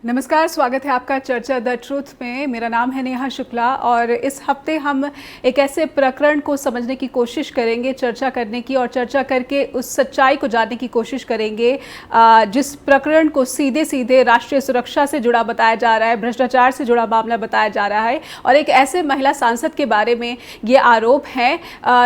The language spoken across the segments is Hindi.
नमस्कार, स्वागत है आपका चर्चा द ट्रूथ में। मेरा नाम है नेहा शुक्ला और इस हफ्ते हम एक ऐसे प्रकरण को समझने की कोशिश करेंगे, चर्चा करने की, और चर्चा करके उस सच्चाई को जानने की कोशिश करेंगे जिस प्रकरण को सीधे सीधे राष्ट्रीय सुरक्षा से जुड़ा बताया जा रहा है, भ्रष्टाचार से जुड़ा मामला बताया जा रहा है। और एक ऐसे महिला सांसद के बारे में ये आरोप है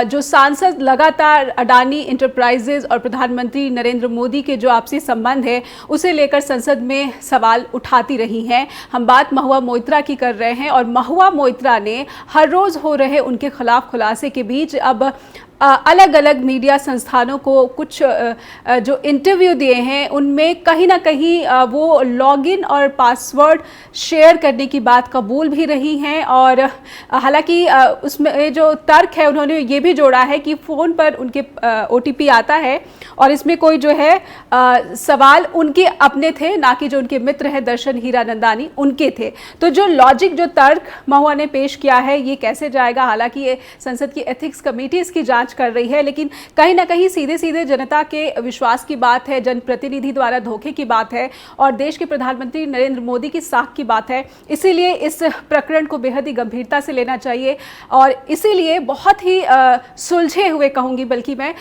जो सांसद लगातार अडानी इंटरप्राइजेज और प्रधानमंत्री नरेंद्र मोदी के जो आपसी संबंध है उसे लेकर संसद में सवाल उठाती रही हैं। हम बात महुआ मोइत्रा की कर रहे हैं और महुआ मोइत्रा ने हर रोज हो रहे उनके खिलाफ खुलासे के बीच अब अलग अलग मीडिया संस्थानों को कुछ जो इंटरव्यू दिए हैं उनमें कहीं ना कहीं वो लॉगिन और पासवर्ड शेयर करने की बात कबूल भी रही हैं। और हालांकि उसमें जो तर्क है उन्होंने ये भी जोड़ा है कि फ़ोन पर उनके OTP आता है और इसमें कोई जो है सवाल उनके अपने थे, ना कि जो उनके मित्र हैं दर्शन हीरानंदानी उनके थे। तो जो लॉजिक, जो तर्क महुआ ने पेश किया है ये कैसे जाएगा? हालांकि ये संसद की एथिक्स कमेटी इसकी जांच कर रही है, लेकिन कहीं ना कहीं सीधे सीधे जनता के विश्वास की बात है, जनप्रतिनिधि द्वारा धोखे की बात है और देश के प्रधानमंत्री नरेंद्र मोदी की साख की बात है। इसीलिए इस प्रकरण को बेहद ही गंभीरता से लेना चाहिए और इसीलिए बहुत ही सुलझे हुए कहूंगी, बल्कि मैं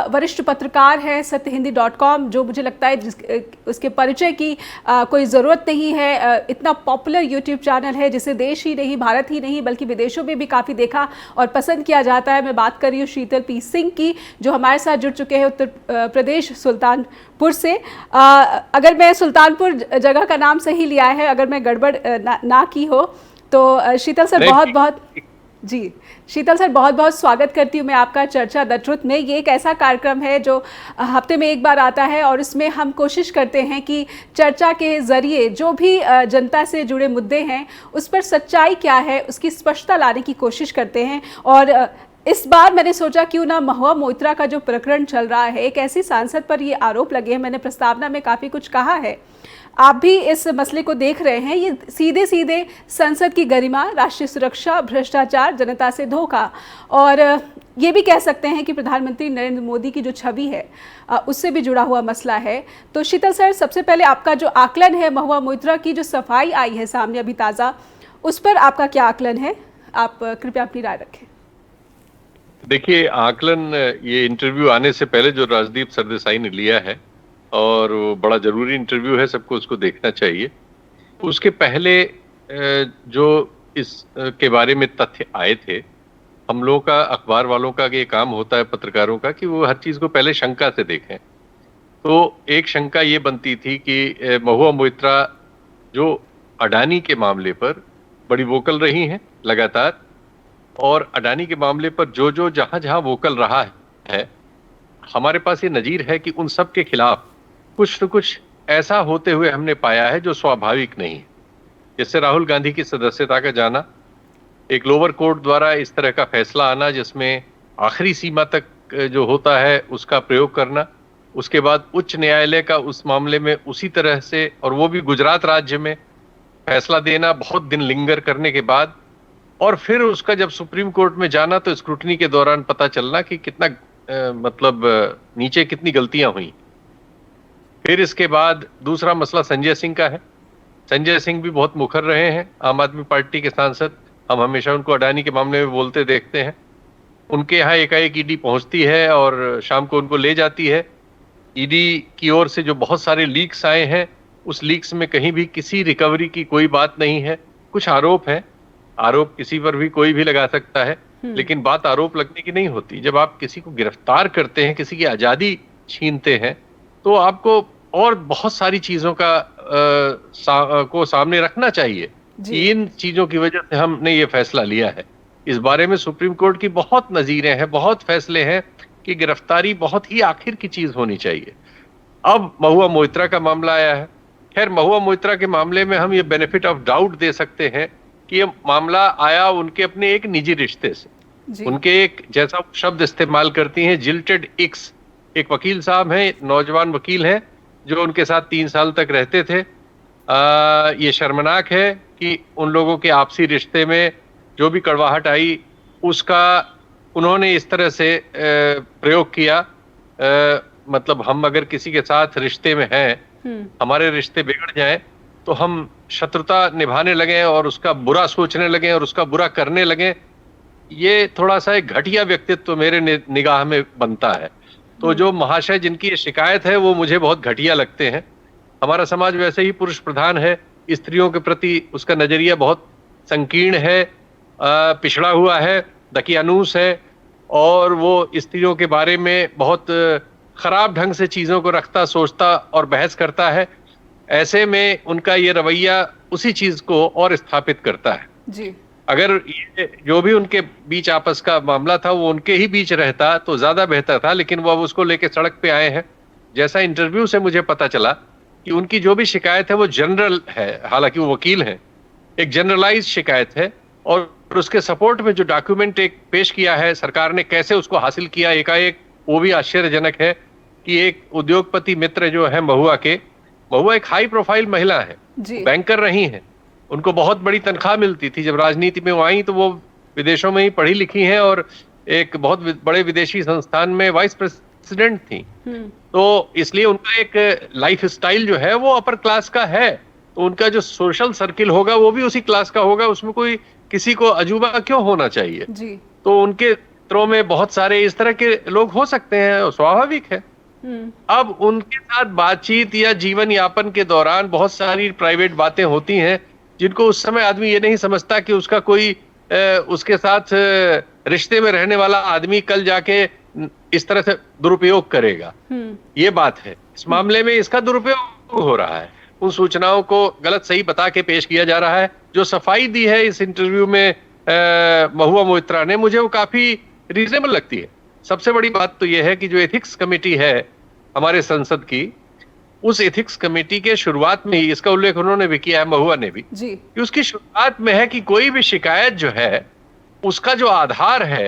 वरिष्ठ पत्रकार है सत्यहिंदी.com, जो मुझे लगता है उसके परिचय की कोई ज़रूरत नहीं है। इतना पॉपुलर यूट्यूब चैनल है जिसे देश ही नहीं, भारत ही नहीं बल्कि विदेशों में भी काफ़ी देखा और पसंद किया जाता है। मैं बात कर रही हूँ शीतल पी सिंह की, जो हमारे साथ जुड़ चुके हैं उत्तर प्रदेश सुल्तानपुर से। अगर मैं सुल्तानपुर जगह का नाम सही लिया है, अगर मैं गड़बड़ ना की हो तो शीतल सर शीतल सर बहुत बहुत स्वागत करती हूँ मैं आपका चर्चा द ट्रुथ में। ये एक ऐसा कार्यक्रम है जो हफ्ते में एक बार आता है और इसमें हम कोशिश करते हैं कि चर्चा के ज़रिए जो भी जनता से जुड़े मुद्दे हैं उस पर सच्चाई क्या है उसकी स्पष्टता लाने की कोशिश करते हैं। और इस बार मैंने सोचा क्यों ना महुआ मोइत्रा का जो प्रकरण चल रहा है, एक ऐसी सांसद पर ये आरोप लगे हैं, मैंने प्रस्तावना में काफ़ी कुछ कहा है, आप भी इस मसले को देख रहे हैं, ये सीधे सीधे संसद की गरिमा, राष्ट्रीय सुरक्षा, भ्रष्टाचार, जनता से धोखा और ये भी कह सकते हैं कि प्रधानमंत्री नरेंद्र मोदी की जो छवि है उससे भी जुड़ा हुआ मसला है। तो शीतल सर, सबसे पहले आपका जो आकलन है महुआ मोइत्रा की जो सफाई आई है सामने अभी ताज़ा, उस पर आपका क्या आकलन है? आप कृपया अपनी राय रखें। देखिए, आकलन ये इंटरव्यू आने से पहले जो राजदीप सरदेसाई ने लिया है और वो बड़ा जरूरी इंटरव्यू है, सबको उसको देखना चाहिए। उसके पहले जो इस के बारे में तथ्य आए थे, हम लोगों का, अखबार वालों का ये काम होता है, पत्रकारों का, कि वो हर चीज को पहले शंका से देखें। तो एक शंका ये बनती थी कि महुआ मोइत्रा जो अडानी के मामले पर बड़ी वोकल रही हैं लगातार, और अडानी के मामले पर जो जहां वोकल रहा है, हमारे पास ये नजीर है कि उन सब के खिलाफ कुछ न कुछ ऐसा होते हुए हमने पाया है जो स्वाभाविक नहीं है। जैसे राहुल गांधी की सदस्यता का जाना, एक लोअर कोर्ट द्वारा इस तरह का फैसला आना जिसमें आखिरी सीमा तक जो होता है उसका प्रयोग करना, उसके बाद उच्च न्यायालय का उस मामले में उसी तरह से, और वो भी गुजरात राज्य में, फैसला देना बहुत दिन लिंगर करने के बाद, और फिर उसका जब सुप्रीम कोर्ट में जाना तो स्क्रूटनी के दौरान पता चलना कि कितना नीचे कितनी गलतियां हुई। फिर इसके बाद दूसरा मसला संजय सिंह का है। संजय सिंह भी बहुत मुखर रहे हैं, आम आदमी पार्टी के सांसद। हम हमेशा उनको अडानी के मामले में बोलते देखते हैं। उनके यहाँ एकाएक ईडी पहुंचती है और शाम को उनको ले जाती है। ईडी की ओर से जो बहुत सारे लीक्स आए हैं, उस लीक्स में कहीं भी किसी रिकवरी की कोई बात नहीं है। कुछ आरोप है, आरोप किसी पर भी कोई भी लगा सकता है, लेकिन बात आरोप लगने की नहीं होती। जब आप किसी को गिरफ्तार करते हैं, किसी की आजादी छीनते हैं, तो आपको और बहुत सारी चीजों का को सामने रखना चाहिए कि इन चीजों की वजह से हमने ये फैसला लिया है। इस बारे में सुप्रीम कोर्ट की बहुत नजीरें हैं, बहुत फैसले हैं कि गिरफ्तारी बहुत ही आखिर की चीज होनी चाहिए। अब महुआ मोइत्रा का मामला आया है। खैर, महुआ मोइत्रा के मामले में हम ये बेनिफिट ऑफ डाउट दे सकते हैं कि ये मामला आया उनके अपने एक निजी रिश्ते से। उनके एक, जैसा शब्द इस्तेमाल करती हैं, जिल्टेड इक्स, एक वकील साहब हैं, नौजवान वकील हैं, जो उनके साथ 3 साल तक रहते थे। ये शर्मनाक है कि उन लोगों के आपसी रिश्ते में जो भी कड़वाहट आई उसका उन्होंने इस तरह से प्रयोग किया। मतलब हम अगर किसी के साथ रिश्ते में हैं, हमारे रिश्ते बिगड़ जाएं तो हम शत्रुता निभाने लगे और उसका बुरा सोचने लगे और उसका बुरा करने लगे, ये थोड़ा सा एक घटिया व्यक्तित्व मेरे निगाह में बनता है। तो जो महाशय जिनकी ये शिकायत है वो मुझे बहुत घटिया लगते हैं। हमारा समाज वैसे ही पुरुष प्रधान है, स्त्रियों के प्रति उसका नजरिया बहुत संकीर्ण है, पिछड़ा हुआ है, दकियानूस है, और वो स्त्रियों के बारे में बहुत खराब ढंग से चीजों को रखता, सोचता और बहस करता है। ऐसे में उनका ये रवैया उसी चीज को और स्थापित करता है जी। अगर ये जो भी उनके बीच आपस का मामला था वो उनके ही बीच रहता तो ज्यादा बेहतर था, लेकिन वो अब उसको लेके सड़क पे आए हैं। जैसा इंटरव्यू से मुझे पता चला कि उनकी जो भी शिकायत है वो जनरल है, हालांकि वो वकील हैं, एक जनरलाइज शिकायत है, और उसके सपोर्ट में जो डॉक्यूमेंट एक पेश किया है सरकार ने, कैसे उसको हासिल किया एकाएक, वो भी आश्चर्यजनक है कि एक उद्योगपति मित्र जो है महुआ एक हाई प्रोफाइल महिला है, बैंकर रही हैं, उनको बहुत बड़ी तनख्वाह मिलती थी। जब राजनीति में वो आई तो वो विदेशों में ही पढ़ी लिखी हैं और एक बहुत बड़े विदेशी संस्थान में वाइस प्रेसिडेंट थी। तो इसलिए उनका एक लाइफ स्टाइल जो है वो अपर क्लास का है, तो उनका जो सोशल सर्किल होगा वो भी उसी क्लास का होगा, उसमें कोई किसी को अजूबा क्यों होना चाहिए जी। तो उनके मित्रों में बहुत सारे इस तरह के लोग हो सकते हैं, स्वाभाविक है। अब उनके साथ बातचीत या जीवन यापन के दौरान बहुत सारी प्राइवेट बातें होती हैं जिनको उस समय आदमी ये नहीं समझता कि उसका कोई उसके साथ रिश्ते में रहने वाला आदमी कल जाके इस तरह से दुरुपयोग करेगा। ये बात है, इस मामले में इसका दुरुपयोग हो रहा है। उन सूचनाओं को गलत सही बता के पेश किया जा रहा है। जो सफाई दी है इस इंटरव्यू में महुआ मोइत्रा ने, मुझे वो काफी रीजनेबल लगती है। सबसे बड़ी बात तो यह है कि जो एथिक्स कमेटी है हमारे संसद की, उस एथिक्स कमेटी के शुरुआत में ही इसका उल्लेख उन्होंने भी किया है, महुआ ने भी, कि उसकी शुरुआत में है कि कोई भी शिकायत जो है उसका जो आधार है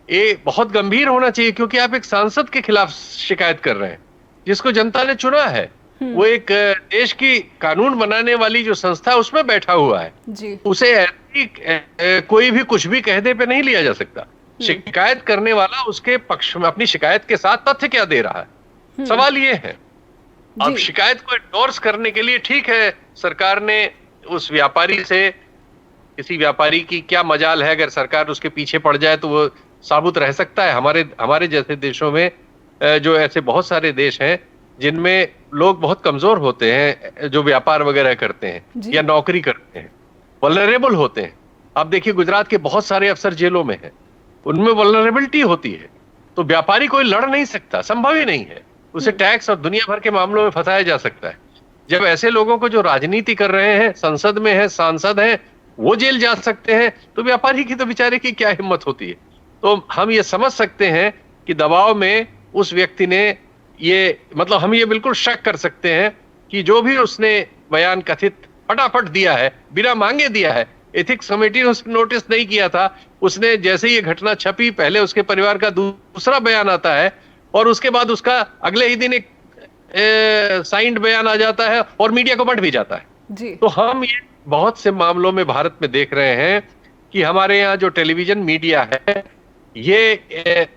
ये बहुत गंभीर होना चाहिए, क्योंकि आप एक सांसद के खिलाफ शिकायत कर रहे हैं जिसको जनता ने चुना है। वो एक देश की कानून बनाने वाली जो संस्था है उसमें बैठा हुआ है जी। उसे कोई भी कुछ भी कह दे पे नहीं लिया जा सकता। शिकायत करने वाला उसके पक्ष में अपनी शिकायत के साथ तथ्य क्या दे रहा है, सवाल ये है। अब शिकायत को एंडोर्स करने के लिए ठीक है, सरकार ने उस व्यापारी से, किसी व्यापारी की क्या मजाल है, अगर सरकार उसके पीछे पड़ जाए तो वो साबुत रह सकता है। हमारे जैसे देशों में जो ऐसे बहुत सारे देश हैं जिनमें लोग बहुत कमजोर होते हैं, जो व्यापार वगैरह करते हैं या नौकरी करते हैं, वल्नरेबल होते हैं। आप देखिए गुजरात के बहुत सारे अफसर जेलों में हैं, उनमें वल्नरेबिलिटी होती है, तो व्यापारी कोई लड़ नहीं सकता, संभव ही नहीं है। उसे टैक्स और दुनिया भर के मामलों में फंसाया जा सकता है। जब ऐसे लोगों को जो राजनीति कर रहे हैं, संसद में है, सांसद हैं, वो जेल जा सकते हैं, तो व्यापारी की तो बेचारे की क्या हिम्मत होती है। तो हम ये समझ सकते हैं कि दबाव में उस व्यक्ति ने ये, मतलब हम ये बिल्कुल शक कर सकते हैं कि जो भी उसने बयान कथित फटाफट दिया है, बिना मांगे दिया है, एथिक्स कमेटी ने उसको नोटिस नहीं किया था, उसने जैसे ये घटना छपी पहले उसके परिवार का दूसरा बयान आता है और उसके बाद उसका अगले ही दिन एक साइंड बयान आ जाता है और मीडिया को बंट भी जाता है जी। तो हम ये बहुत से मामलों में भारत में देख रहे हैं कि हमारे यहाँ जो टेलीविजन मीडिया है ये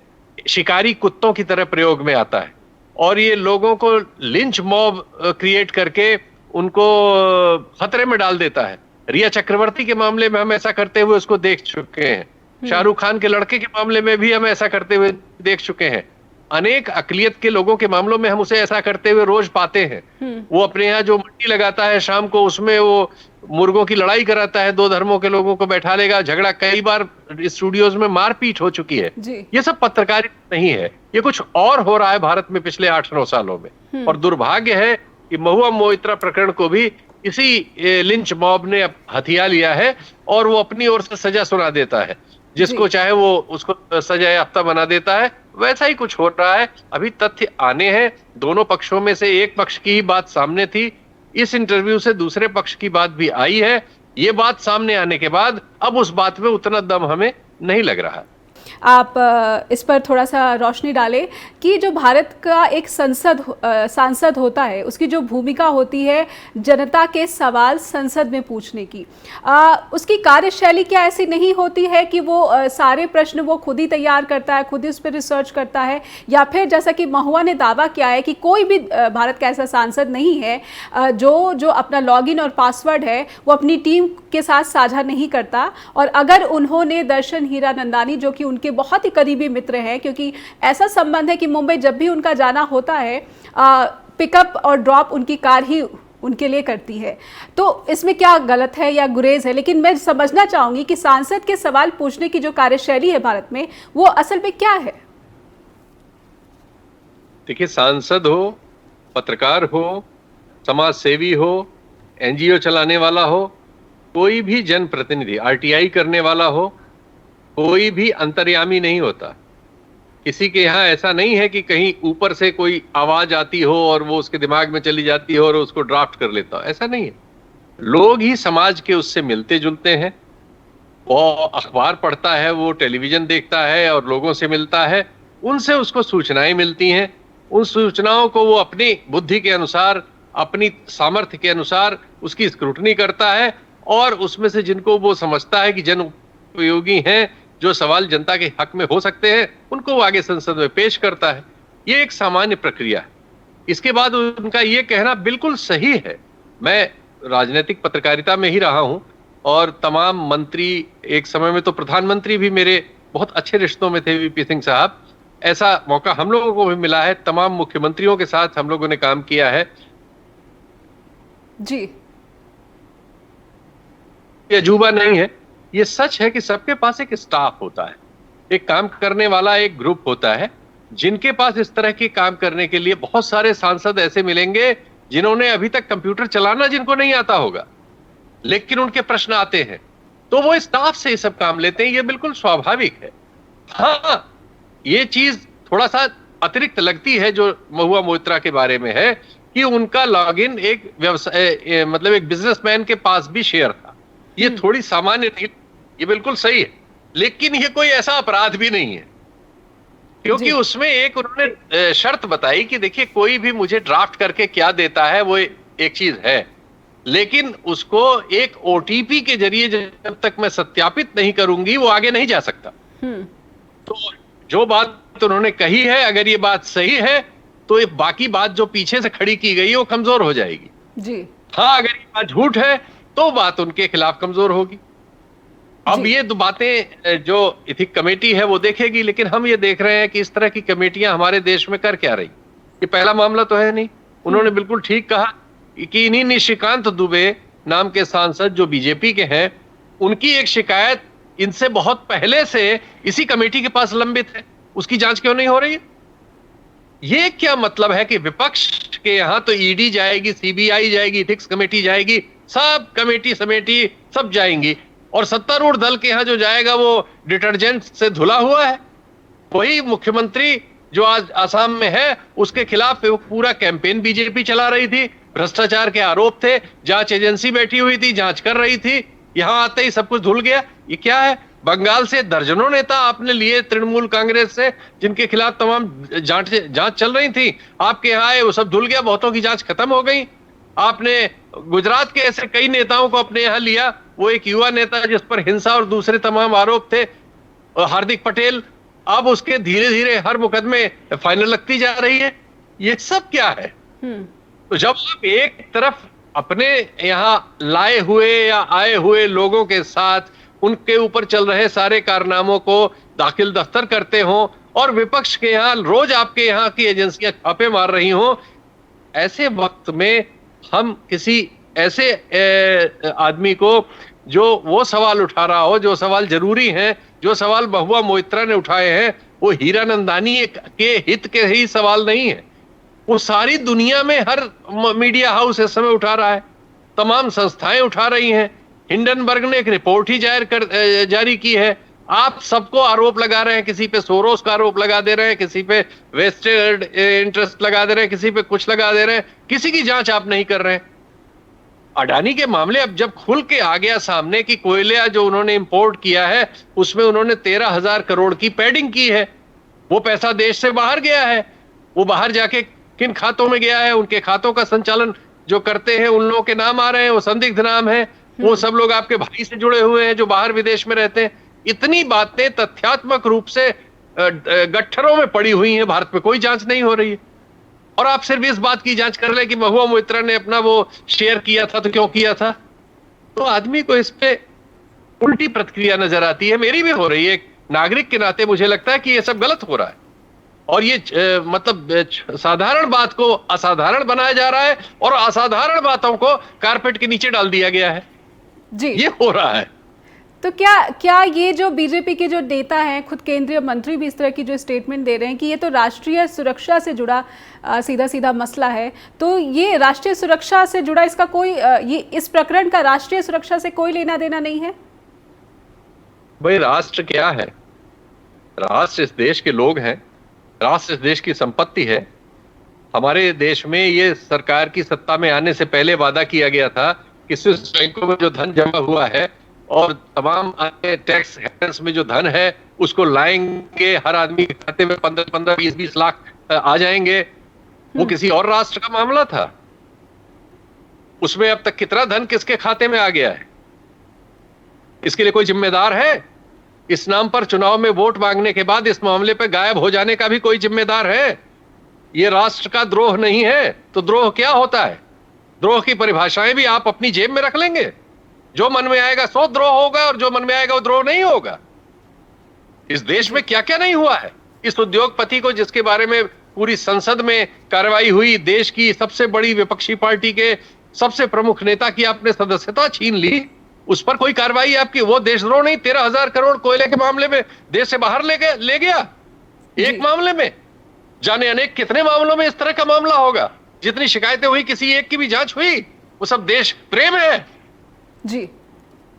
शिकारी कुत्तों की तरह प्रयोग में आता है और ये लोगों को लिंच मॉब क्रिएट करके उनको खतरे में डाल देता है। रिया चक्रवर्ती के मामले में हम ऐसा करते हुए उसको देख चुके हैं, शाहरुख खान के लड़के के मामले में भी हम ऐसा करते हुए देख चुके हैं। अनेक अकलियत के लोगों के मामलों में हम उसे ऐसा करते हुए रोज पाते हैं। वो अपने यहाँ जो मंडी लगाता है शाम को, उसमें वो मुर्गों की लड़ाई कराता है, दो धर्मों के लोगों को बैठा लेगा, झगड़ा, कई बार स्टूडियोज में मारपीट हो चुकी है। ये सब पत्रकारिता नहीं है, ये कुछ और हो रहा है भारत में पिछले 8-9 सालों में। और दुर्भाग्य है कि महुआ मोइत्रा प्रकरण को भी इसी लिंच मॉब ने हथिया लिया है और वो अपनी ओर से सजा सुना देता है, जिसको चाहे वो उसको सजा याफ्ता बना देता है। वैसा ही कुछ हो रहा है। अभी तथ्य आने हैं, दोनों पक्षों में से एक पक्ष की ही बात सामने थी, इस इंटरव्यू से दूसरे पक्ष की बात भी आई है। ये बात सामने आने के बाद अब उस बात में उतना दम हमें नहीं लग रहा है। आप इस पर थोड़ा सा रोशनी डालें कि जो भारत का एक सांसद होता है, उसकी जो भूमिका होती है जनता के सवाल संसद में पूछने की, उसकी कार्यशैली क्या ऐसी नहीं होती है कि वो सारे प्रश्न वो खुद ही तैयार करता है, खुद ही उस पर रिसर्च करता है, या फिर जैसा कि महुआ ने दावा किया है कि कोई भी भारत का ऐसा सांसद नहीं है जो अपना लॉगिन और पासवर्ड है वो अपनी टीम के साथ साझा नहीं करता। और अगर उन्होंने दर्शन हीरानंदानी, जो कि उनके बहुत ही करीबी मित्र हैं, क्योंकि ऐसा संबंध है कि मुंबई जब भी उनका जाना होता है पिकअप और ड्रॉप उनकी कार ही उनके लिए करती है, तो इसमें क्या गलत है या गुरेज है? लेकिन मैं समझना चाहूंगी कि सांसद के सवाल पूछने की जो कार्यशैली है भारत में, वो असल में क्या है? देखिए, सांसद हो, पत्रकार हो, समाज सेवी हो, एनजीओ चलाने वाला हो, कोई भी जनप्रतिनिधि, आरटीआई करने वाला हो, कोई भी अंतर्यामी नहीं होता। किसी के यहाँ ऐसा नहीं है कि कहीं ऊपर से कोई आवाज आती हो और वो उसके दिमाग में चली जाती हो और उसको ड्राफ्ट कर लेता हो, ऐसा नहीं है। लोग ही समाज के उससे मिलते जुलते हैं। वो अखबार पढ़ता है, वो टेलीविजन देखता है और लोगों से मिलता है, उनसे उसको सूचनाएं मिलती हैं। उन सूचनाओं को वो अपनी बुद्धि के अनुसार, अपनी सामर्थ्य के अनुसार उसकी स्क्रूटनी करता है और उसमें से जिनको वो समझता है कि जन उपयोगी हैं, जो सवाल जनता के हक में हो सकते हैं, उनको वो आगे संसद में पेश करता है। ये एक सामान्य प्रक्रिया है। इसके बाद उनका ये कहना बिल्कुल सही है। मैं राजनीतिक पत्रकारिता में ही रहा हूं और तमाम मंत्री, एक समय में तो प्रधानमंत्री भी मेरे बहुत अच्छे रिश्तों में थे, वीपी सिंह साहब। ऐसा मौका हम लोगों को भी मिला है, तमाम मुख्यमंत्रियों के साथ हम लोगों ने काम किया है जी। ये अजूबा नहीं है, ये सच है कि सबके पास एक स्टाफ होता है, एक काम करने वाला एक ग्रुप होता है, जिनके पास इस तरह के काम करने के लिए बहुत सारे सांसद ऐसे मिलेंगे जिन्होंने अभी तक कंप्यूटर चलाना जिनको नहीं आता होगा, लेकिन उनके प्रश्न आते हैं तो वो स्टाफ से ये सब काम लेते हैं। ये बिल्कुल स्वाभाविक है। हाँ, ये चीज थोड़ा सा अतिरिक्त लगती है जो महुआ मोइत्रा के बारे में है कि उनका लॉगिन एक व्यवसाय, मतलब एक बिजनेसमैन के पास भी शेयर था। ये थोड़ी सामान्य थी, ये बिल्कुल सही है, लेकिन ये कोई ऐसा अपराध भी नहीं है, क्योंकि उसमें एक उन्होंने शर्त बताई कि देखिए, कोई भी मुझे ड्राफ्ट करके क्या देता है वो एक चीज है, लेकिन उसको एक ओटीपी के जरिए जब तक मैं सत्यापित नहीं करूंगी वो आगे नहीं जा सकता। तो जो बात उन्होंने कही है, अगर ये बात सही है तो ये बाकी बात जो पीछे से खड़ी की गई है वो कमजोर हो जाएगी जी। हाँ, अगर ये बात झूठ है तो बात उनके खिलाफ कमजोर होगी। अब ये दो बातें जो एथिक कमेटी है वो देखेगी, लेकिन हम ये देख रहे हैं कि इस तरह की कमेटियां हमारे देश में कर क्या रही। ये पहला मामला तो है नहीं। उन्होंने बिल्कुल ठीक कहा कि इन्हीं निशिकांत दुबे नाम के सांसद जो बीजेपी के हैं, उनकी एक शिकायत इनसे बहुत पहले से इसी कमेटी के पास लंबित है, उसकी जांच क्यों नहीं हो रही है? ये क्या मतलब है कि विपक्ष के यहां तो ईडी जाएगी, सीबीआई जाएगी, एथिक्स कमेटी जाएगी, सब कमेटी समेटी सब जाएंगी, और सत्तारूढ़ दल के यहां जो जाएगा वो डिटर्जेंट से धुला हुआ है। वही मुख्यमंत्री जो आज आसाम में है, उसके खिलाफ पूरा कैंपेन बीजेपी चला रही थी, भ्रष्टाचार के आरोप थे, जांच एजेंसी बैठी हुई थी, जांच कर रही थी, यहां आते ही सब कुछ धुल गया। ये क्या है? बंगाल से दर्जनों नेता आपने लिए तृणमूल कांग्रेस से, जिनके खिलाफ तमाम जांच चल रही थी, आपके यहाँ आए, वो सब धुल गया, बहुतों की जांच खत्म हो गई। आपने गुजरात के ऐसे कई नेताओं को अपने यहाँ लिया, वो एक युवा नेता जिस पर हिंसा और दूसरे तमाम आरोप थे, हार्दिक पटेल, अब उसके धीरे धीरे हर मुकदमे फाइनल लगती जा रही है। ये सब क्या है? तो जब आप एक तरफ अपने यहाँ लाए हुए या आए हुए लोगों के साथ उनके ऊपर चल रहे सारे कारनामों को दाखिल दफ्तर करते हो और विपक्ष के यहाँ रोज आपके यहाँ की एजेंसियां छापे मार रही हो, ऐसे वक्त में हम किसी ऐसे आदमी को जो वो सवाल उठा रहा हो, जो सवाल जरूरी हैं, जो सवाल महुआ मोइत्रा ने उठाए हैं, वो हीरानंदानी के हित के ही सवाल नहीं है, वो सारी दुनिया में हर मीडिया हाउस इस समय उठा रहा है, तमाम संस्थाएं उठा रही हैं। हिंडनबर्ग ने एक रिपोर्ट ही जारी की है। आप सबको आरोप लगा रहे हैं, किसी पे सोरोस का आरोप लगा दे रहे हैं, किसी पे वेस्टेड इंटरेस्ट लगा दे रहे हैं, किसी पे कुछ लगा दे रहे हैं, किसी की जांच आप नहीं कर रहे हैं। अडानी के मामले अब जब खुल के आ गया सामने कि कोयला जो उन्होंने इंपोर्ट किया है उसमें उन्होंने 13,000 करोड़ की पैडिंग की है, वो पैसा देश से बाहर गया है, वो बाहर जाके किन खातों में गया है, उनके खातों का संचालन जो करते हैं उन लोगों के नाम आ रहे हैं, वो संदिग्ध नाम है, वो सब लोग आपके भाई से जुड़े हुए हैं जो बाहर विदेश में रहते हैं। इतनी बातें तथ्यात्मक रूप से गट्ठरों में पड़ी हुई हैं, भारत में कोई जांच नहीं हो रही है। और आप सिर्फ इस बात की जांच कर ले कि महुआ मोइत्रा ने अपना वो शेयर किया था तो क्यों किया था, तो आदमी को इस पे उल्टी प्रतिक्रिया नजर आती है, मेरी भी हो रही है। एक नागरिक के नाते मुझे लगता है कि ये सब गलत हो रहा है और ये मतलब साधारण बात को असाधारण बनाया जा रहा है और असाधारण बातों को कारपेट के नीचे डाल दिया गया है जी। ये हो रहा है। तो क्या ये जो बीजेपी के जो नेता हैं, खुद केंद्रीय मंत्री भी इस तरह की जो स्टेटमेंट दे रहे हैं कि ये तो राष्ट्रीय सुरक्षा से जुड़ा सीधा सीधा मसला है, तो ये राष्ट्रीय सुरक्षा से जुड़ा इसका कोई ये इस प्रकरण का राष्ट्रीय सुरक्षा से कोई लेना देना नहीं है? भाई राष्ट्र क्या है? राष्ट्र इस देश के लोग हैं, राष्ट्र इस देश की संपत्ति है। हमारे देश में ये सरकार की सत्ता में आने से पहले वादा किया गया था कि स्विस बैंकों में जो धन जमा हुआ है और तमाम अन्य टैक्स हेवन्स में जो धन है उसको लाएंगे, हर आदमी के खाते में 15-15, 20-20 लाख आ जाएंगे। वो किसी और राष्ट्र का मामला था। उसमें अब तक कितना धन किसके खाते में आ गया है, इसके लिए कोई जिम्मेदार है? इस नाम पर चुनाव में वोट मांगने के बाद इस मामले पर गायब हो जाने का भी कोई जिम्मेदार है? ये राष्ट्र का द्रोह नहीं है तो द्रोह क्या होता है? द्रोह की परिभाषाएं भी आप अपनी जेब में रख लेंगे। जो मन में आएगा सो द्रोह होगा और जो मन में आएगा वो द्रोह नहीं होगा। इस देश में क्या क्या नहीं हुआ है। इस उद्योगपति को जिसके बारे में पूरी संसद में कार्रवाई हुई, देश की सबसे बड़ी विपक्षी पार्टी के सबसे प्रमुख नेता की आपने सदस्यता छीन ली, उस पर कोई कार्रवाई आपकी, वो देशद्रोह नहीं? 13,000 करोड़ कोयले के मामले में देश से बाहर ले गया एक मामले में। जाने अनेक कितने मामलों में इस तरह का मामला होगा। जितनी शिकायतें हुई किसी एक की भी जांच हुई? वो सब देश प्रेम है जी।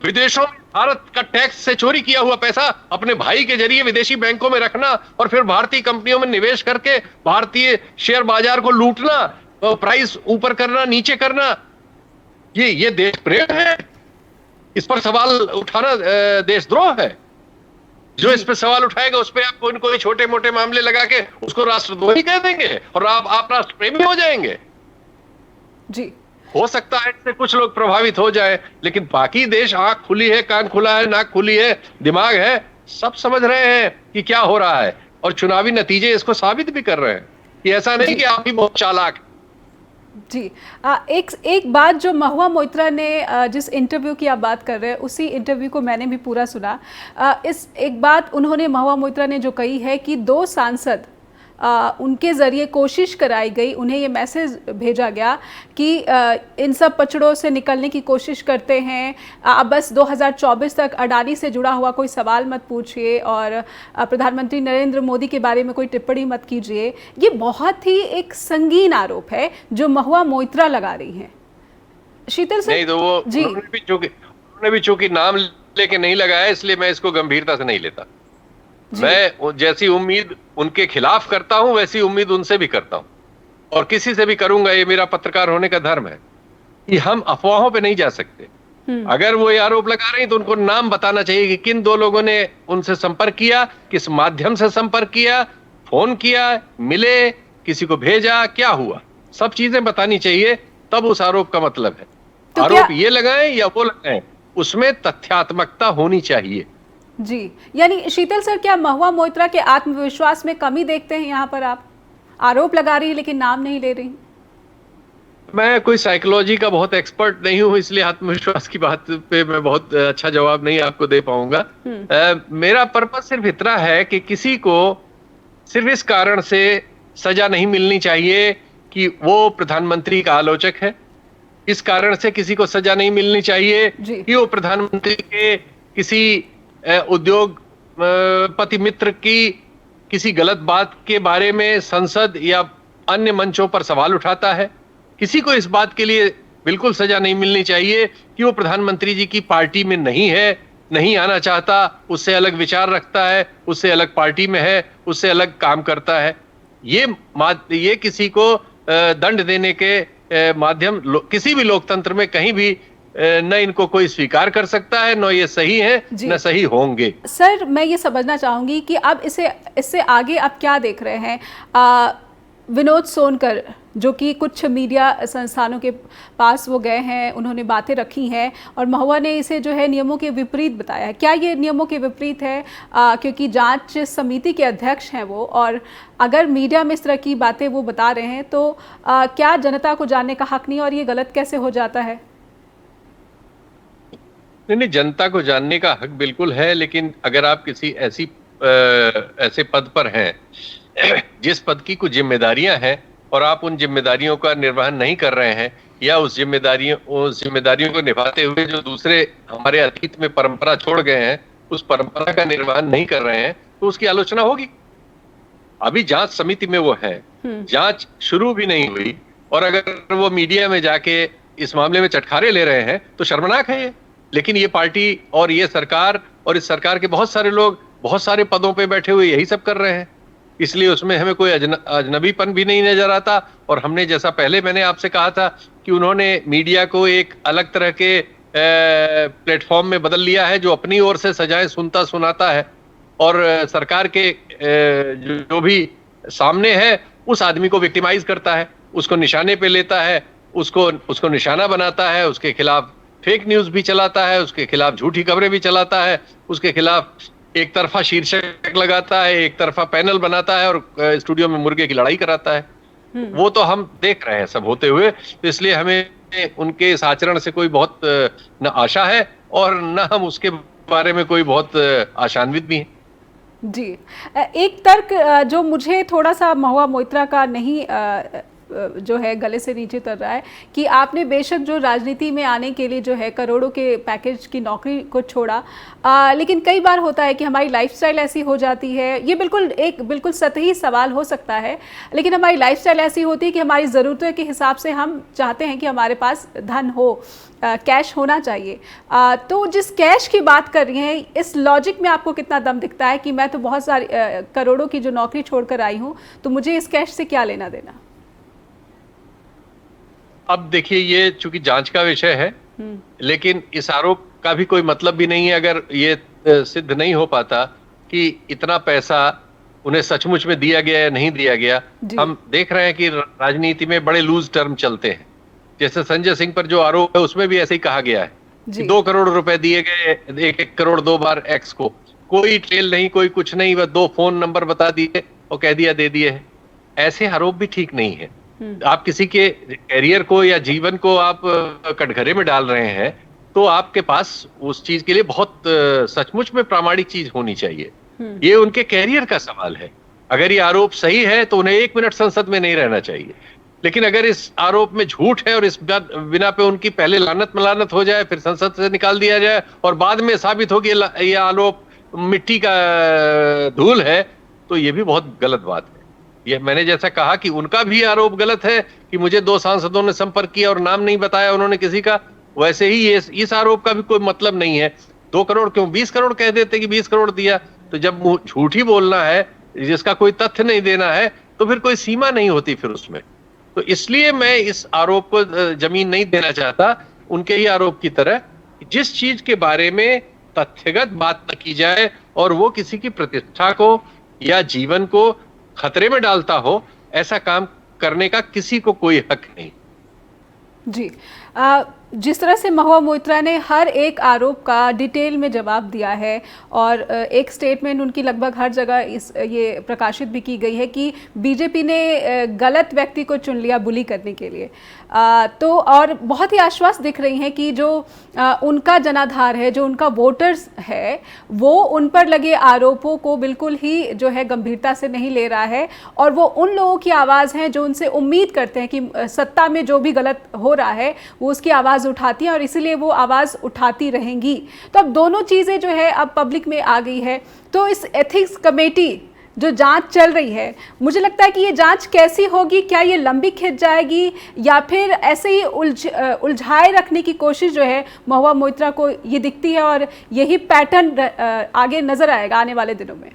विदेशों में भारत का टैक्स से चोरी किया हुआ पैसा अपने भाई के जरिए विदेशी बैंकों में रखना और फिर भारतीय कंपनियों में निवेश करके भारतीय शेयर बाजार को लूटना, प्राइस ऊपर करना नीचे करना, ये देश प्रेम है? इस पर सवाल उठाना देशद्रोह है? जो इस पे सवाल उठाएगा उस पे आप कोई छोटे मोटे मामले लगा के उसको राष्ट्रद्रोही कह देंगे और आप राष्ट्र प्रेमी हो जाएंगे जी। हो सकता है इससे कुछ लोग प्रभावित हो जाए, लेकिन बाकी देश आंख खुली है, कान खुला है, नाक खुली है, दिमाग है, सब समझ रहे हैं कि क्या हो रहा है और चुनावी नतीजे इसको साबित भी कर रहे हैं कि ऐसा नहीं कि आप ही बहुत चालाक जी। एक बात जो महुआ मोइत्रा ने जिस इंटरव्यू की आप बात कर रहे हैं उसी इंटरव्यू को मैंने भी पूरा सुना। इस एक बात उन्होंने महुआ मोइत्रा ने जो कही है कि 2 सांसद उनके ज़रिए कोशिश कराई गई, उन्हें ये मैसेज भेजा गया कि इन सब पचड़ों से निकलने की कोशिश करते हैं, अब बस 2024 तक अडानी से जुड़ा हुआ कोई सवाल मत पूछिए और प्रधानमंत्री नरेंद्र मोदी के बारे में कोई टिप्पणी मत कीजिए। ये बहुत ही एक संगीन आरोप है जो महुआ मोइत्रा लगा रही हैं। शीतल सर नहीं तो वो जी, उन्होंने भी चूंकि नाम लेके नहीं लगाया इसलिए मैं इसको गंभीरता से नहीं लेता। मैं जैसी उम्मीद उनके खिलाफ करता हूं वैसी उम्मीद उनसे भी करता हूं और किसी से भी करूंगा। ये मेरा पत्रकार होने का धर्म है कि हम अफवाहों पे नहीं जा सकते। अगर वो ये आरोप लगा रहे हैं तो उनको नाम बताना चाहिए कि किन 2 लोगों ने उनसे संपर्क किया, किस माध्यम से संपर्क किया, फोन किया, मिले, किसी को भेजा, क्या हुआ, सब चीजें बतानी चाहिए, तब उस आरोप का मतलब है। तो आरोप ये लगाएं या वो लगाएं, उसमें तथ्यात्मकता होनी चाहिए जी। यानी शीतल सर, क्या महुआ मोइत्रा के आत्मविश्वास में कमी देखते हैं? यहाँ पर आप आरोप लगा रही है लेकिन नाम नहीं ले रही। मैं कोई साइकोलॉजी का बहुत एक्सपर्ट नहीं हूं, इसलिए आत्मविश्वास की बात पे मैं बहुत अच्छा जवाब नहीं आपको दे पाऊंगा। मेरा पर्पस सिर्फ इतना है कि किसी को सिर्फ इस कारण से सजा नहीं मिलनी चाहिए कि वो प्रधानमंत्री का आलोचक है, इस कारण से किसी को सजा नहीं मिलनी चाहिए कि वो प्रधानमंत्री के किसी उद्योगपति मित्र की किसी गलत बात के बारे में संसद या अन्य मंचों पर सवाल उठाता है। किसी को इस बात के लिए बिल्कुल सजा नहीं मिलनी चाहिए कि वो प्रधानमंत्री जी की पार्टी में नहीं है, नहीं आना चाहता, उससे अलग विचार रखता है, उससे अलग पार्टी में है, उससे अलग काम करता है। ये किसी को दंड देने के माध्यम किसी भी लोकतंत्र में कहीं भी न इनको कोई स्वीकार कर सकता है, न ये सही है, न सही होंगे। सर, मैं ये समझना चाहूंगी कि अब इससे आगे आप क्या देख रहे हैं? विनोद सोनकर, जो कि कुछ मीडिया संस्थानों के पास वो गए हैं, उन्होंने बातें रखी हैं और महुआ ने इसे जो है नियमों के विपरीत बताया है। क्या ये नियमों के विपरीत है? क्योंकि जांच समिति के अध्यक्ष हैं वो, और अगर मीडिया में इस तरह की बातें वो बता रहे हैं तो क्या जनता को जानने का हक नहीं, और ये गलत कैसे हो जाता है? नहीं, जनता को जानने का हक बिल्कुल है, लेकिन अगर आप किसी ऐसे पद पर हैं जिस पद की कुछ जिम्मेदारियां हैं और आप उन जिम्मेदारियों का निर्वहन नहीं कर रहे हैं, या उस जिम्मेदारियों को निभाते हुए जो दूसरे हमारे अतीत में परंपरा छोड़ गए हैं उस परंपरा का निर्वहन नहीं कर रहे हैं, तो उसकी आलोचना होगी। अभी जांच समिति में वो है, जांच शुरू भी नहीं हुई, और अगर वो मीडिया में जाके इस मामले में चटखारे ले रहे हैं तो शर्मनाक है ये। लेकिन ये पार्टी और ये सरकार और इस सरकार के बहुत सारे लोग बहुत सारे पदों पे बैठे हुए यही सब कर रहे हैं, इसलिए उसमें हमें कोई अजनबीपन भी नहीं नजर आता। और हमने, जैसा पहले मैंने आपसे कहा था कि उन्होंने मीडिया को एक अलग तरह के प्लेटफॉर्म में बदल लिया है, जो अपनी ओर से सजाएं सुनता सुनाता है, और सरकार के जो भी सामने है उस आदमी को विक्टिमाइज करता है, उसको निशाने पे लेता है, उसको निशाना बनाता है, उसके खिलाफ फेक न्यूज भी चलाता है, उसके खिलाफ झूठी खबरें भी चलाता है, उसके खिलाफ एक तरफा शीर्षक लगाता है, एक तरफा पैनल बनाता है, और स्टूडियो में मुर्गे की लड़ाई कराता है। वो तो हम देख रहे हैं सब होते हुए, तो इसलिए हमें उनके इस आचरण से कोई बहुत न आशा है और न हम उसके बारे में कोई बहुत आशान्वित भी हैं। जी, एक तर्क जो मुझे थोड़ा सा महुआ मोइत्रा का नहीं जो है गले से नीचे उतर रहा है कि आपने बेशक जो राजनीति में आने के लिए जो है करोड़ों के पैकेज की नौकरी को छोड़ा, लेकिन कई बार होता है कि हमारी लाइफस्टाइल ऐसी हो जाती है। ये बिल्कुल सतही सवाल हो सकता है, लेकिन हमारी लाइफस्टाइल ऐसी होती है कि हमारी ज़रूरतों के हिसाब से हम चाहते हैं कि हमारे पास धन हो, कैश होना चाहिए। तो जिस कैश की बात कर रही हैं, इस लॉजिक में आपको कितना दम दिखता है कि मैं तो बहुत सारी करोड़ों की जो नौकरी छोड़कर आई हूँ, तो मुझे इस कैश से क्या लेना देना? अब देखिए, ये चूंकि जांच का विषय है, लेकिन इस आरोप का भी कोई मतलब भी नहीं है अगर ये सिद्ध नहीं हो पाता कि इतना पैसा उन्हें सचमुच में दिया गया या नहीं दिया गया। हम देख रहे हैं कि राजनीति में बड़े लूज टर्म चलते हैं। जैसे संजय सिंह पर जो आरोप है उसमें भी ऐसे ही कहा गया है कि 2 करोड़ रुपए दिए गए, 1 करोड़ 2 बार एक्स को, कोई ट्रेल नहीं, कोई कुछ नहीं, वह 2 फोन नंबर बता दिए और कह दिया दे दिए हैं। ऐसे आरोप भी ठीक नहीं है। आप किसी के कैरियर को या जीवन को आप कटघरे में डाल रहे हैं, तो आपके पास उस चीज के लिए बहुत सचमुच में प्रामाणिक चीज होनी चाहिए। ये उनके कैरियर का सवाल है। अगर ये आरोप सही है तो उन्हें 1 मिनट संसद में नहीं रहना चाहिए, लेकिन अगर इस आरोप में झूठ है और इस बिना पे उनकी पहले लानत मलानत हो जाए, फिर संसद से निकाल दिया जाए और बाद में साबित हो कि ये आरोप मिट्टी का धूल है, तो ये भी बहुत गलत बात है। ये मैंने जैसा कहा कि उनका भी आरोप गलत है कि मुझे 2 सांसदों ने संपर्क किया और नाम नहीं बताया उन्होंने किसी का, वैसे ही इस आरोप का भी कोई मतलब नहीं है। 2 करोड़ क्यों, 20 करोड़ कह देते कि 20 करोड़ दिया। तो जब झूठ ही बोलना है, जिसका कोई तथ्य नहीं देना है, तो फिर कोई सीमा नहीं होती फिर उसमें। तो इसलिए मैं इस आरोप को जमीन नहीं देना चाहता उनके ही आरोप की तरह। जिस चीज के बारे में तथ्यगत बात न की जाए और वो किसी की प्रतिष्ठा को या जीवन को खतरे में डालता हो, ऐसा काम करने का किसी को कोई हक नहीं। जी, जिस तरह से महुआ मोइत्रा ने हर एक आरोप का डिटेल में जवाब दिया है और एक स्टेटमेंट उनकी लगभग हर जगह ये प्रकाशित भी की गई है कि बीजेपी ने गलत व्यक्ति को चुन लिया बुली करने के लिए, तो और बहुत ही आश्वस्त दिख रही हैं कि जो उनका जनाधार है, जो उनका वोटर्स है, वो उन पर लगे आरोपों को बिल्कुल ही जो है गंभीरता से नहीं ले रहा है, और वो उन लोगों की आवाज़ हैं जो उनसे उम्मीद करते हैं कि सत्ता में जो भी गलत हो रहा है वो उसकी आवाज़ उठाती हैं और इसीलिए वो आवाज़ उठाती रहेंगी। तो अब दोनों चीज़ें जो है अब पब्लिक में आ गई है। तो इस एथिक्स कमेटी जो जांच चल रही है, मुझे लगता है कि ये जांच कैसी होगी? क्या ये लंबी खिंच जाएगी या फिर ऐसे ही उलझाए रखने की कोशिश जो है महुआ मोइत्रा को ये दिखती है और यही पैटर्न आगे नजर आएगा आने वाले दिनों में?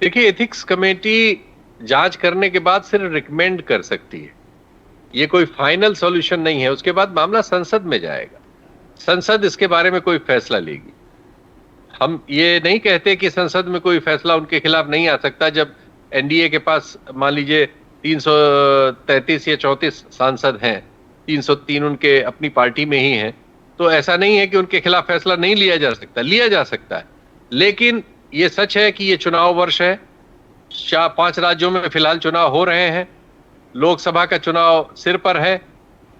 देखिए, एथिक्स कमेटी जांच करने के बाद सिर्फ रिकमेंड कर सकती है, ये कोई फाइनल सॉल्यूशन नहीं है। उसके बाद मामला संसद में जाएगा, संसद इसके बारे में कोई फैसला लेगी। हम ये नहीं कहते कि संसद में कोई फैसला उनके खिलाफ नहीं आ सकता। जब एनडीए के पास मान लीजिए 333 या 34 सांसद हैं, 303 उनके अपनी पार्टी में ही हैं, तो ऐसा नहीं है कि उनके खिलाफ फैसला नहीं लिया जा सकता, लिया जा सकता है। लेकिन ये सच है कि ये चुनाव वर्ष है, 5 राज्यों में फिलहाल चुनाव हो रहे हैं, लोकसभा का चुनाव सिर पर है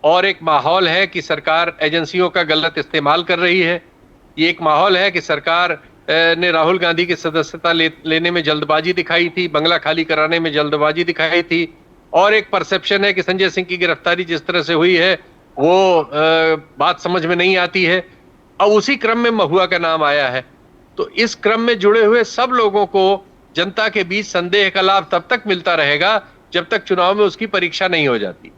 और एक माहौल है कि सरकार एजेंसियों का गलत इस्तेमाल कर रही है। ये एक माहौल है कि सरकार ने राहुल गांधी की सदस्यता लेने में जल्दबाजी दिखाई थी, बंगला खाली कराने में जल्दबाजी दिखाई थी, और एक परसेप्शन है कि संजय सिंह की गिरफ्तारी जिस तरह से हुई है वो बात समझ में नहीं आती है। अब उसी क्रम में महुआ का नाम आया है, तो इस क्रम में जुड़े हुए सब लोगों को जनता के बीच संदेह का लाभ तब तक मिलता रहेगा जब तक चुनाव में उसकी परीक्षा नहीं हो जाती।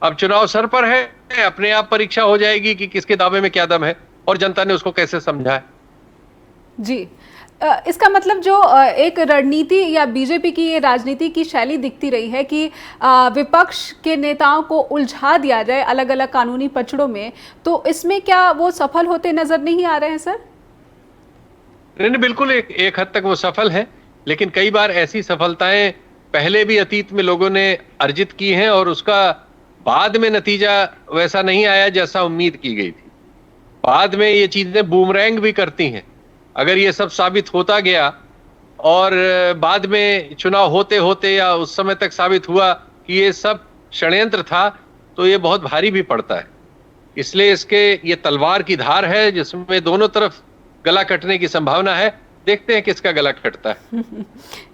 अब चुनाव सर पर है, अपने आप परीक्षा हो जाएगी कि किसके दावे में क्या दम है और जनता ने उसको कैसे समझा है। जी, इसका मतलब जो एक रणनीति या बीजेपी की ये राजनीति की शैली दिखती रही है कि विपक्ष के नेताओं को उलझा दिया जाए अलग अलग कानूनी पचड़ों में, तो इसमें क्या वो सफल होते नजर नहीं आ रहे हैं सर? नहीं, बिल्कुल एक हद तक वो सफल है, लेकिन कई बार ऐसी सफलताएं पहले भी अतीत में लोगों ने अर्जित की हैं और उसका बाद में नतीजा वैसा नहीं आया जैसा उम्मीद की गई थी। बाद में ये चीजें बूमरैंग भी करती हैं। अगर ये सब साबित होता गया और बाद में चुनाव होते होते या उस समय तक साबित हुआ कि ये सब षड्यंत्र था, तो ये बहुत भारी भी पड़ता है। इसलिए इसके ये तलवार की धार है जिसमें दोनों तरफ गला कटने की संभावना है। देखते हैं किसका गला कटता है।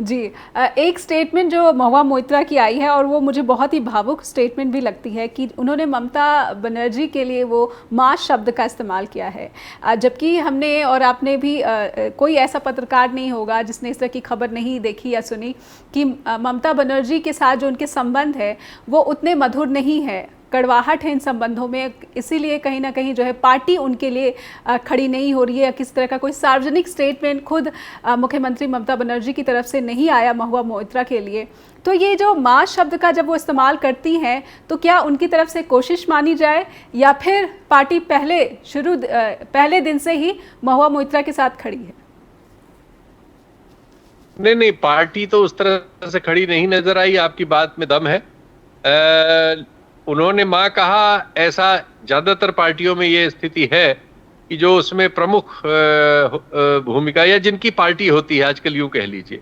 जी, एक स्टेटमेंट जो महुआ मोइत्रा की आई है और वो मुझे बहुत ही भावुक स्टेटमेंट भी लगती है कि उन्होंने ममता बनर्जी के लिए वो माँ शब्द का इस्तेमाल किया है, जबकि हमने और आपने भी कोई ऐसा पत्रकार नहीं होगा जिसने इस तरह की खबर नहीं देखी या सुनी कि ममता बनर्जी के साथ जो उनके संबंध है वो उतने मधुर नहीं है, कड़वाहट है इन संबंधों में। इसीलिए कहीं ना कहीं जो है पार्टी उनके लिए खड़ी नहीं हो रही है। किस तरह का कोई सार्वजनिक स्टेटमेंट खुद मुख्यमंत्री ममता बनर्जी की तरफ से नहीं आया महुआ मोइत्रा के लिए। तो ये जो माँ शब्द का जब वो इस्तेमाल करती हैं तो क्या उनकी तरफ से कोशिश मानी जाए या फिर पार्टी पहले दिन से ही महुआ मोइत्रा के साथ खड़ी है? नहीं, पार्टी तो उस तरह से खड़ी नहीं नजर आई। आपकी बात में दम है। उन्होंने मां कहा, ऐसा ज्यादातर पार्टियों में ये स्थिति है कि जो उसमें प्रमुख भूमिका या जिनकी पार्टी होती है, आजकल यूं कह लीजिए,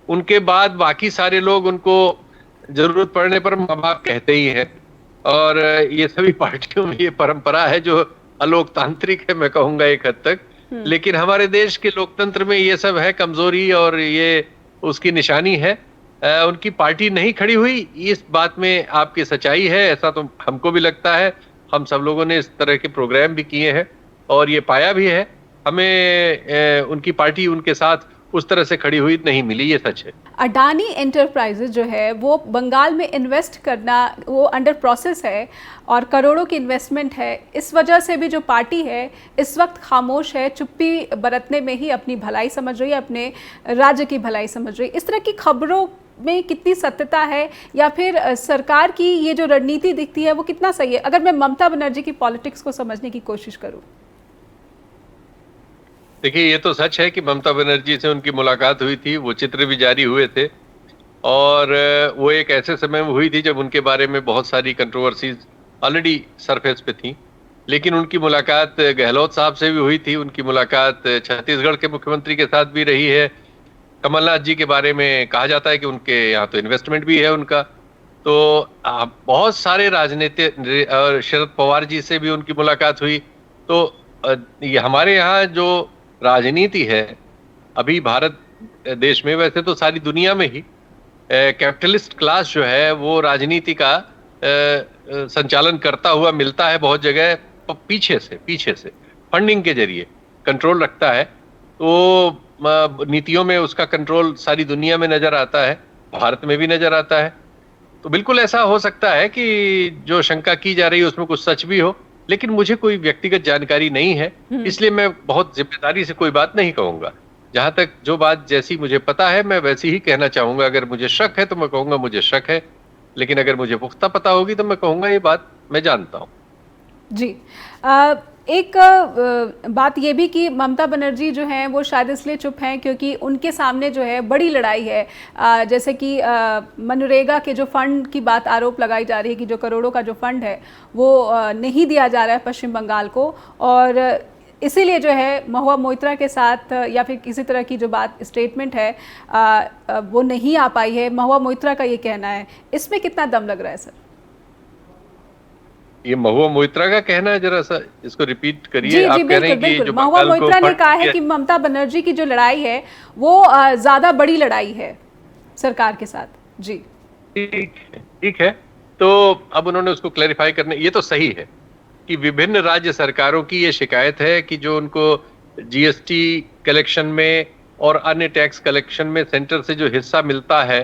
उनके बाद बाकी सारे लोग उनको जरूरत पड़ने पर माँ बाप कहते ही हैं। और ये सभी पार्टियों में ये परंपरा है जो अलोकतांत्रिक है, मैं कहूंगा एक हद तक। लेकिन हमारे देश के लोकतंत्र में ये सब है कमजोरी और ये उसकी निशानी है। उनकी पार्टी नहीं खड़ी हुई, इस बात में आपकी सच्चाई है, ऐसा तो हमको भी लगता है। हम सब लोगों ने इस तरह के प्रोग्राम भी किए हैं और ये पाया भी है। हमें उनकी पार्टी उनके साथ उस तरह से खड़ी हुई नहीं मिली, ये सच है। अडानी एंटरप्राइजेज जो है वो बंगाल में इन्वेस्ट करना वो अंडर प्रोसेस है और करोड़ों की इन्वेस्टमेंट है। इस वजह से भी जो पार्टी है इस वक्त खामोश है, चुप्पी बरतने में ही अपनी भलाई समझ रही है, अपने राज्य की भलाई समझ रही है। इस तरह की खबरों में कितनी सत्यता है या फिर सरकार की ये जो रणनीति दिखती है वो कितना सही है, अगर मैं ममता बनर्जी की पॉलिटिक्स को समझने की कोशिश करूं? देखिए, ये तो सच है कि ममता बनर्जी से उनकी मुलाकात हुई थी, वो चित्र भी जारी हुए थे और वो एक ऐसे समय में हुई थी जब उनके बारे में बहुत सारी कंट्रोवर्सीज ऑलरेडी सरफेस पे थी। लेकिन उनकी मुलाकात गहलोत साहब से भी हुई थी, उनकी मुलाकात छत्तीसगढ़ के मुख्यमंत्री के साथ भी रही है। कमलनाथ जी के बारे में कहा जाता है कि उनके यहाँ तो इन्वेस्टमेंट भी है उनका। तो बहुत सारे राजनीतिक और शरद पवार जी से भी उनकी मुलाकात हुई। तो ये हमारे यहाँ जो राजनीति है अभी भारत देश में, वैसे तो सारी दुनिया में ही कैपिटलिस्ट क्लास जो है वो राजनीति का संचालन करता हुआ मिलता है बहुत जगह। पीछे से फंडिंग के जरिए कंट्रोल रखता है। तो नीतियों में उसका कंट्रोल सारी दुनिया में नजर आता है, भारत में भी नजर आता है। तो बिल्कुल ऐसा हो सकता है कि जो शंका की जा रही है उसमें कुछ सच भी हो, लेकिन मुझे कोई व्यक्तिगत जानकारी नहीं है, इसलिए मैं बहुत जिम्मेदारी से कोई बात नहीं कहूंगा। जहां तक जो बात जैसी मुझे पता है मैं वैसी ही कहना चाहूंगा। अगर मुझे शक है तो मैं कहूंगा मुझे शक है, लेकिन अगर मुझे पुख्ता पता होगी तो मैं कहूंगा ये बात मैं जानता हूं। जी। एक बात ये भी कि ममता बनर्जी जो हैं वो शायद इसलिए चुप हैं क्योंकि उनके सामने जो है बड़ी लड़ाई है। जैसे कि मनरेगा के जो फंड की बात आरोप लगाई जा रही है कि जो करोड़ों का जो फंड है वो नहीं दिया जा रहा है पश्चिम बंगाल को, और इसीलिए जो है महुआ मोइत्रा के साथ या फिर किसी तरह की जो बात स्टेटमेंट है वो नहीं आ पाई है। महुआ मोइत्रा का ये कहना है, इसमें कितना दम लग रहा है सर? ये महुआ मोइत्रा का कहना है, जरा सा इसको रिपीट करिए। जी आप जी कह रहे हैं कि बिल्कुल जो महुआ बंगाल को मोइत्रा ने फंड कहा है दिया, कि ममता बनर्जी की जो लड़ाई है वो ज्यादा बड़ी लड़ाई है सरकार के साथ। जी ठीक है। तो अब उन्होंने उसको क्लैरिफाई करने, ये तो सही है कि विभिन्न राज्य सरकारों की ये शिकायत है कि जो उनको जीएसटी कलेक्शन में और अन्य टैक्स कलेक्शन में सेंटर से जो हिस्सा मिलता है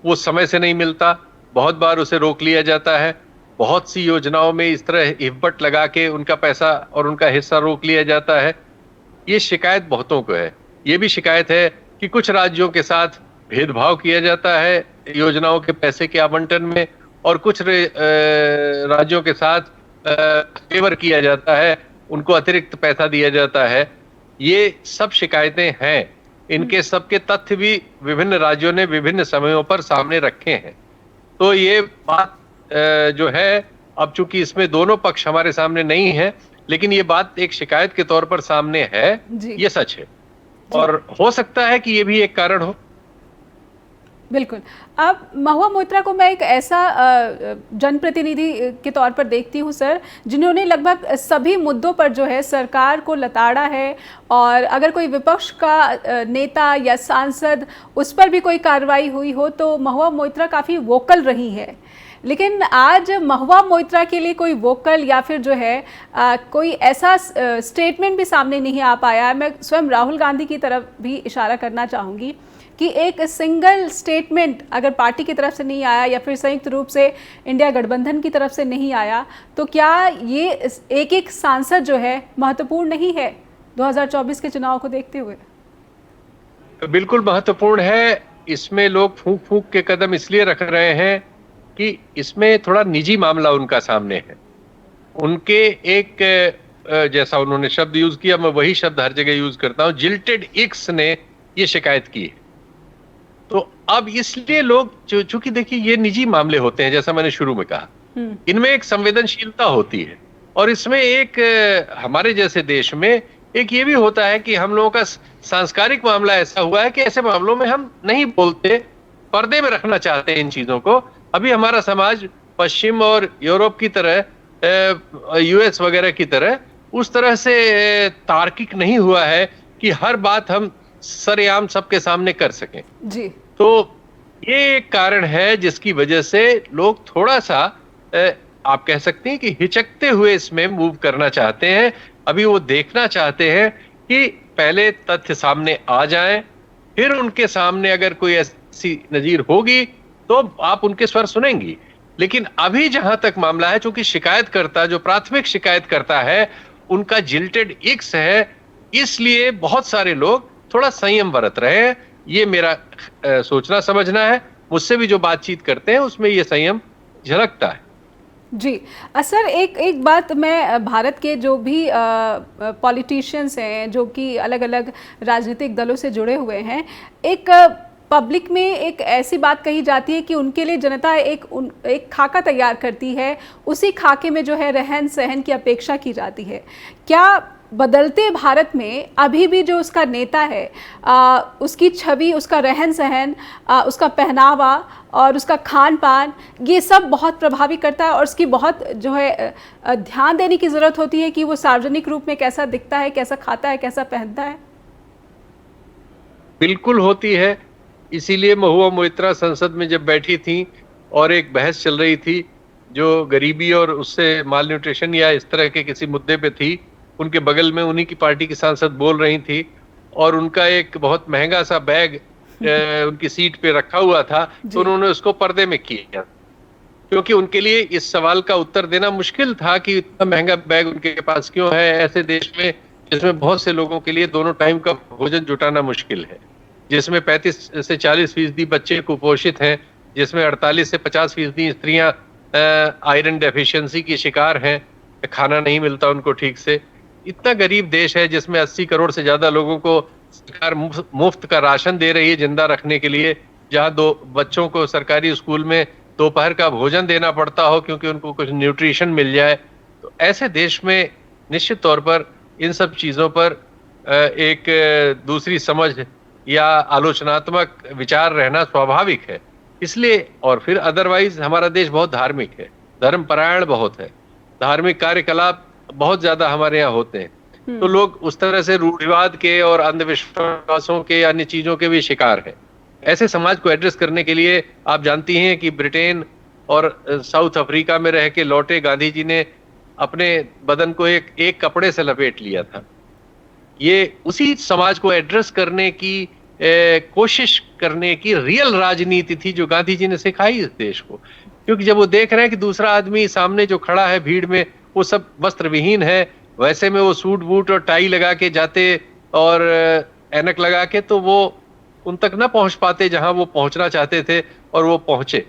वो समय से नहीं मिलता, बहुत बार उसे रोक लिया जाता है। बहुत सी योजनाओं में इस तरह हिब्बट लगा के उनका पैसा और उनका हिस्सा रोक लिया जाता है। ये शिकायत बहुतों को है। ये भी शिकायत है कि कुछ राज्यों के साथ भेदभाव किया जाता है योजनाओं के पैसे के आवंटन में, और कुछ राज्यों के साथ फेवर किया जाता है, उनको अतिरिक्त पैसा दिया जाता है। ये सब शिकायतें हैं। इनके सबके तथ्य भी विभिन्न राज्यों ने विभिन्न समयों पर सामने रखे हैं। तो ये बात जो है, अब चूंकि इसमें दोनों पक्ष हमारे सामने नहीं है, लेकिन ये बात एक शिकायत के तौर पर सामने है, ये सच है। और हो सकता है कि ये भी एक कारण हो। बिल्कुल। अब महुआ मोइत्रा को मैं एक ऐसा जनप्रतिनिधि के तौर पर देखती हूँ सर, जिन्होंने लगभग सभी मुद्दों पर जो है सरकार को लताड़ा है, और अगर कोई विपक्ष का नेता या सांसद उस पर भी कोई कार्रवाई हुई हो तो महुआ मोइत्रा काफ़ी वोकल रही है। लेकिन आज महुआ मोइत्रा के लिए कोई वोकल या फिर जो है कोई ऐसा स्टेटमेंट भी सामने नहीं आ पाया। मैं स्वयं राहुल गांधी की तरफ भी इशारा करना चाहूँगी कि एक सिंगल स्टेटमेंट अगर पार्टी की तरफ से नहीं आया या फिर संयुक्त रूप से इंडिया गठबंधन की तरफ से नहीं आया, तो क्या ये एक एक सांसद जो है महत्वपूर्ण नहीं है 2024 के चुनाव को देखते हुए? बिल्कुल महत्वपूर्ण है। इसमें लोग फूंक फूंक के कदम इसलिए रख रहे हैं कि इसमें थोड़ा निजी मामला उनका सामने है। उनके एक जैसा उन्होंने शब्द यूज किया, मैं वही शब्द हर जगह यूज करता हूं, जिल्टेड इक्स ने ये शिकायत की है। तो अब इसलिए लोग, चूंकि देखिए ये निजी मामले होते हैं, जैसा मैंने शुरू में कहा, इनमें एक संवेदनशीलता होती है, और इसमें एक हमारे जैसे देश में एक ये भी होता है कि हम लोगों का सांस्कारिक मामला ऐसा हुआ है कि ऐसे मामलों में हम नहीं बोलते, पर्दे में रखना चाहते हैं इन चीजों को। अभी हमारा समाज पश्चिम और यूरोप की तरह, यूएस वगैरह की तरह उस तरह से तार्किक नहीं हुआ है कि हर बात हम सरेआम सबके सामने कर सकें। जी। तो ये एक कारण है जिसकी वजह से लोग थोड़ा सा आप कह सकते हैं कि हिचकते हुए इसमें मूव करना चाहते हैं। अभी वो देखना चाहते हैं कि पहले तथ्य सामने आ जाएं, फिर उनके सामने अगर कोई ऐसी नजीर होगी तो आप उनके स्वर सुनेंगी। लेकिन अभी जहां तक मामला है, चूंकि शिकायतकर्ता जो प्राथमिक शिकायत करता है उनका जिल्टेड इक्स है, इसलिए बहुत सारे लोग थोड़ा संयम बरत रहे हैं। ये मेरा सोचना समझना है। मुझसे भी जो बातचीत करते हैं उसमें ये संयम झलकता है। जी सर, एक बात, मैं भारत के जो भी पॉलिटिशियंस हैं जो कि अलग अलग राजनीतिक दलों से जुड़े हुए हैं, एक पब्लिक में एक ऐसी बात कही जाती है कि उनके लिए जनता एक खाका तैयार करती है, उसी खाके में जो है रहन सहन की अपेक्षा की जाती है। क्या बदलते भारत में अभी भी जो उसका नेता है उसकी छवि, उसका रहन सहन, उसका पहनावा और उसका खान पान, ये सब बहुत प्रभावित करता है, और उसकी बहुत जो है ध्यान देने की ज़रूरत होती है कि वो सार्वजनिक रूप में कैसा दिखता है, कैसा खाता है, कैसा पहनता है? बिल्कुल होती है। इसीलिए महुआ मोइत्रा संसद में जब बैठी थी और एक बहस चल रही थी जो गरीबी और उससे माल न्यूट्रिशन या इस तरह के किसी मुद्दे पे थी, उनके बगल में उन्हीं की पार्टी की सांसद बोल रही थी, और उनका एक बहुत महंगा सा बैग उनकी सीट पे रखा हुआ था, तो उन्होंने उसको पर्दे में किया, क्योंकि उनके लिए इस सवाल का उत्तर देना मुश्किल था कि इतना महंगा बैग उनके पास क्यों है ऐसे देश में जिसमें बहुत से लोगों के लिए दोनों टाइम का भोजन जुटाना मुश्किल है, जिसमें 35 से 40% बच्चे कुपोषित हैं, जिसमें 48 से 50% स्त्रियां आयरन डेफिशिएंसी की शिकार हैं, खाना नहीं मिलता उनको ठीक से। इतना गरीब देश है जिसमें 80 करोड़ से ज्यादा लोगों को सरकार मुफ्त का राशन दे रही है जिंदा रखने के लिए, जहां दो बच्चों को सरकारी स्कूल में दोपहर का भोजन देना पड़ता हो क्योंकि उनको कुछ न्यूट्रिशन मिल जाए। तो ऐसे देश में निश्चित तौर पर इन सब चीजों पर एक दूसरी समझ या आलोचनात्मक विचार रहना स्वाभाविक है। इसलिए और फिर अदरवाइज हमारा देश बहुत धार्मिक है, धर्मपरायण बहुत है, धार्मिक कार्यकलाप बहुत ज्यादा हमारे यहाँ होते हैं। तो लोग उस तरह से रूढ़िवाद के और अंधविश्वासों के अन्य चीजों के भी शिकार हैं। ऐसे समाज को एड्रेस करने के लिए आप जानती हैं कि ब्रिटेन और साउथ अफ्रीका में रह के लौटे गांधी जी ने अपने बदन को एक कपड़े से लपेट लिया था। ये उसी समाज को एड्रेस करने की कोशिश करने की रियल राजनीति थी जो गांधी जी ने सिखाई इस देश को। क्योंकि जब वो देख रहे हैं कि दूसरा आदमी सामने जो खड़ा है भीड़ में वो सब वस्त्र विहीन है, वैसे में वो सूट बूट और टाई लगा के जाते और ऐनक लगा के, तो वो उन तक ना पहुंच पाते जहां वो पहुंचना चाहते थे, और वो पहुंचे।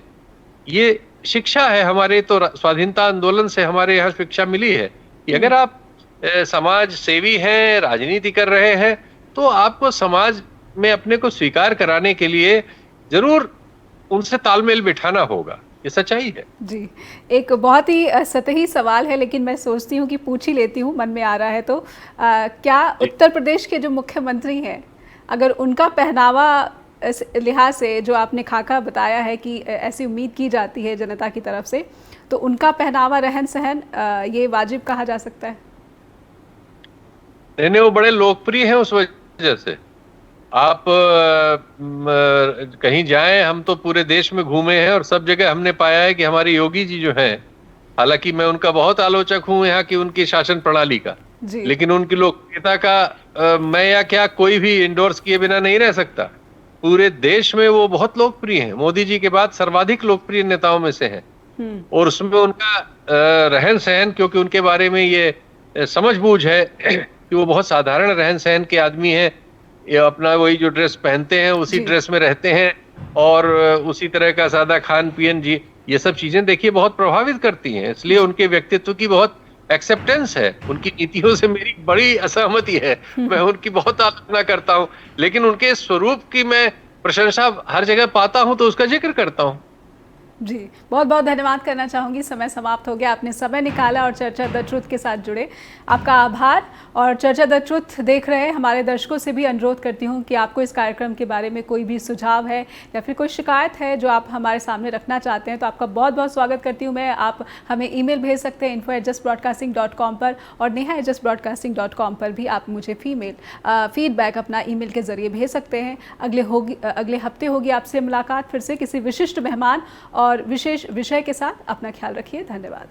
ये शिक्षा है हमारे, तो स्वाधीनता आंदोलन से हमारे यहाँ शिक्षा मिली है कि अगर आप समाज सेवी हैं, राजनीति कर रहे हैं, तो आपको समाज में अपने को स्वीकार कराने के लिए जरूर उनसे तालमेल बिठाना होगा। ये सच्चाई है जी। एक बहुत ही सतही सवाल है, लेकिन मैं सोचती हूँ कि पूछ ही लेती हूँ, मन में आ रहा है तो क्या उत्तर प्रदेश के जो मुख्यमंत्री हैं, अगर उनका पहनावा इस लिहाज से जो आपने खाका बताया है कि ऐसी उम्मीद की जाती है जनता की तरफ से, तो उनका पहनावा रहन सहन ये वाजिब कहा जा सकता है? नहीं, वो बड़े लोकप्रिय हैं उस वजह से। आप कहीं जाएं, हम तो पूरे देश में घूमे हैं और सब जगह हमने पाया है कि हमारे योगी जी जो हैं, हालांकि मैं उनका बहुत आलोचक हूं यहाँ की उनकी शासन प्रणाली का, लेकिन उनकी लोकप्रियता का मैं या क्या कोई भी इंडोर्स किए बिना नहीं रह सकता। पूरे देश में वो बहुत लोकप्रिय हैं, मोदी जी के बाद सर्वाधिक लोकप्रिय नेताओं में से हैं। और उसमें उनका रहन सहन, क्योंकि उनके बारे में ये समझबूझ है कि वो बहुत साधारण रहन सहन के आदमी हैं, ये अपना वही जो ड्रेस पहनते हैं उसी ड्रेस में रहते हैं और उसी तरह का सादा खान पीन जी, ये सब चीजें देखिए बहुत प्रभावित करती हैं। इसलिए उनके व्यक्तित्व की बहुत एक्सेप्टेंस है। उनकी नीतियों से मेरी बड़ी असहमति है, मैं उनकी बहुत आलोचना करता हूं, लेकिन उनके स्वरूप की मैं प्रशंसा हर जगह पाता हूं तो उसका जिक्र करता हूं। जी, बहुत बहुत धन्यवाद करना चाहूँगी। समय समाप्त हो गया, आपने समय निकाला और चर्चा द ट्रुथ के साथ जुड़े, आपका आभार। और चर्चा द ट्रुथ देख रहे हमारे दर्शकों से भी अनुरोध करती हूँ कि आपको इस कार्यक्रम के बारे में कोई भी सुझाव है या फिर कोई शिकायत है जो आप हमारे सामने रखना चाहते हैं, तो आपका बहुत बहुत स्वागत करती हूँ मैं। आप हमें ईमेल भेज सकते हैं info@justbroadcasting.com पर, और neha@justbroadcasting.com पर भी आप मुझे फीडबैक अपना ईमेल के जरिए भेज सकते हैं। अगले हफ्ते होगी आपसे मुलाकात फिर से किसी विशिष्ट मेहमान और विशेष विषय के साथ। अपना ख्याल रखिए। धन्यवाद।